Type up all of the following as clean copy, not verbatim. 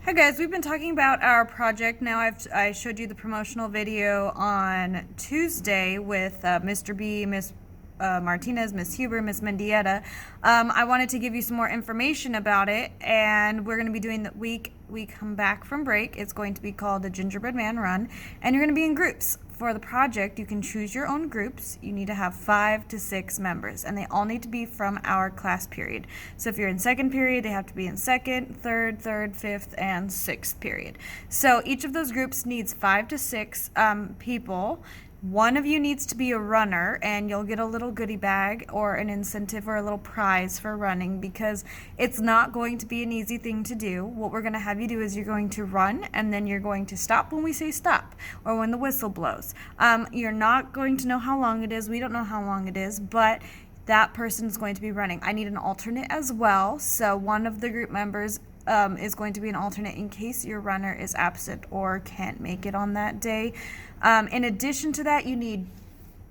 Hi guys, we've been talking about our project. Now I showed you the promotional video on Tuesday with Mr. B, Miss Martinez, Miss Huber, Miss Mendieta. I wanted to give you some more information about it, and we're going to be doing the week we come back from break. It's going to be called the Gingerbread Man Run, and you're going to be in groups. For the project, you can choose your own groups. You need to have 5 to 6 members, and they all need to be from our class period. So if you're in second period, they have to be in second, third, fifth, and sixth period. So each of those groups needs 5 to 6 people. One of you needs to be a runner, and you'll get a little goodie bag or an incentive or a little prize for running, because it's not going to be an easy thing to do. What we're going to have you do is you're going to run, and then you're going to stop when we say stop or when the whistle blows. You're not going to know how long it is. We don't know how long it is, but that person is going to be running. I need an alternate as well, so one of the group members is going to be an alternate in case your runner is absent or can't make it on that day. In addition to that, you need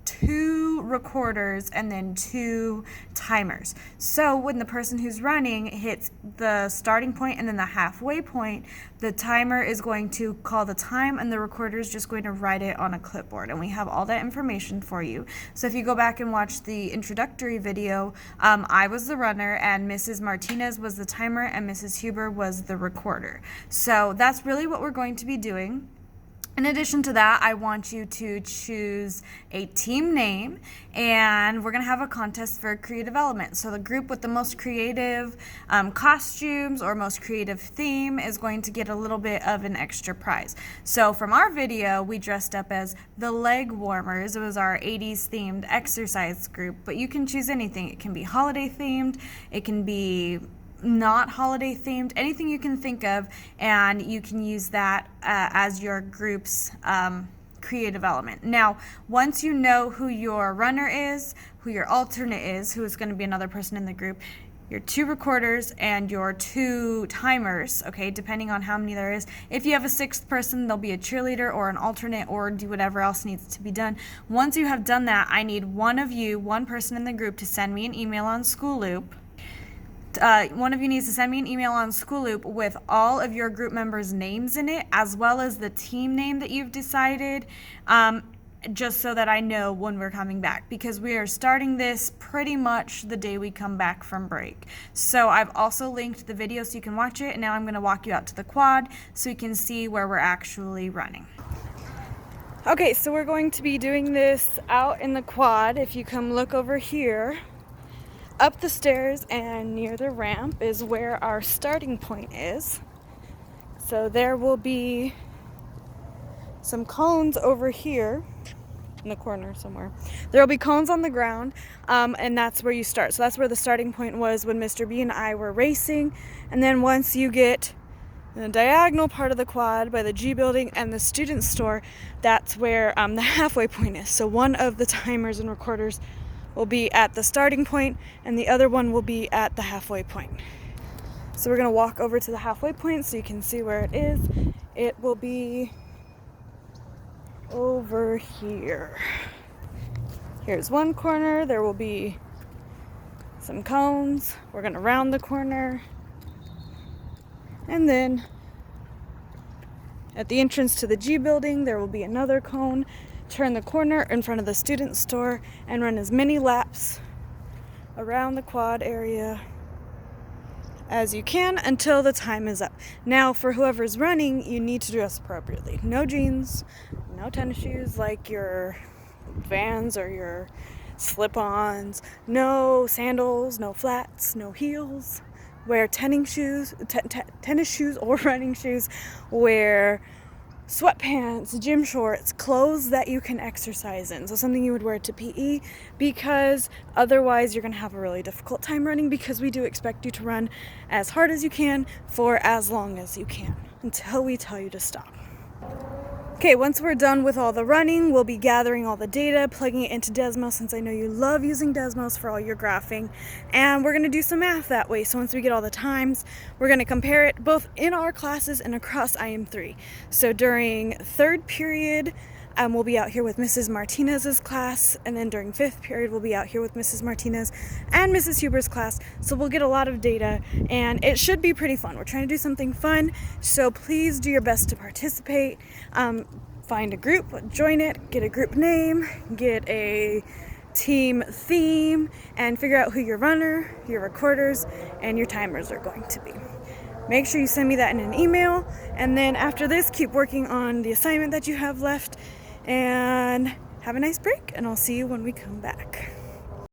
2 recorders and then 2 timers. So when the person who's running hits the starting point and then the halfway point, the timer is going to call the time and the recorder is just going to write it on a clipboard, and we have all that information for you. So if you go back and watch the introductory video, I was the runner and Mrs. Martinez was the timer and Mrs. Huber was the recorder. So that's really what we're going to be doing. In addition to that, I want you to choose a team name, and we're going to have a contest for creative element. So the group with the most creative costumes or most creative theme is going to get a little bit of an extra prize. So from our video, we dressed up as the leg warmers. It was our 80s themed exercise group, but you can choose anything. It can be holiday themed, it can be not holiday themed, anything you can think of, and you can use that as your group's creative element. Now, once you know who your runner is, who your alternate is, who is going to be another person in the group, your 2 recorders and your 2 timers, okay, depending on how many there is. If you have a 6th person, there'll be a cheerleader or an alternate or do whatever else needs to be done. Once you have done that, I need one person in the group to send me an email on School Loop. One of you needs to send me an email on School Loop with all of your group members' names in it, as well as the team name that you've decided, just so that I know when we're coming back, because we are starting this pretty much the day we come back from break. So I've also linked the video so you can watch it, and now I'm going to walk you out to the quad so you can see where we're actually running. Okay, so we're going to be doing this out in the quad. If you come look over here, up the stairs and near the ramp is where our starting point is. So there will be some cones over here in the corner somewhere. There will be cones on the ground, and that's where you start. So that's where the starting point was when Mr. B and I were racing. And then once you get the diagonal part of the quad by the G building and the student store, that's where the halfway point is. So one of the timers and recorders will be at the starting point and the other one will be at the halfway point. So we're going to walk over to the halfway point so you can see where it is. It will be over here. Here's one corner. There will be some cones. We're going to round the corner. And then at the entrance to the G building, there will be another cone. Turn the corner in front of the student store and run as many laps around the quad area as you can until the time is up. Now, for whoever's running, you need to dress appropriately. No jeans, no tennis shoes like your Vans or your slip-ons, no sandals, no flats, no heels. Wear tennis shoes or running shoes. Wear sweatpants, gym shorts, clothes that you can exercise in. So something you would wear to PE, because otherwise you're going to have a really difficult time running, because we do expect you to run as hard as you can for as long as you can until we tell you to stop. Okay, once we're done with all the running, we'll be gathering all the data, plugging it into Desmos, since I know you love using Desmos for all your graphing, and we're going to do some math that way. So once we get all the times, we're going to compare it both in our classes and across IM3. So during 3rd period, We'll be out here with Mrs. Martinez's class, and then during 5th period we'll be out here with Mrs. Martinez and Mrs. Huber's class, so we'll get a lot of data, and it should be pretty fun. We're trying to do something fun, so please do your best to participate. Find a group, join it, get a group name, get a team theme, and figure out who your runner, your recorders, and your timers are going to be. Make sure you send me that in an email, and then after this, keep working on the assignment that you have left, and have a nice break, and I'll see you when we come back.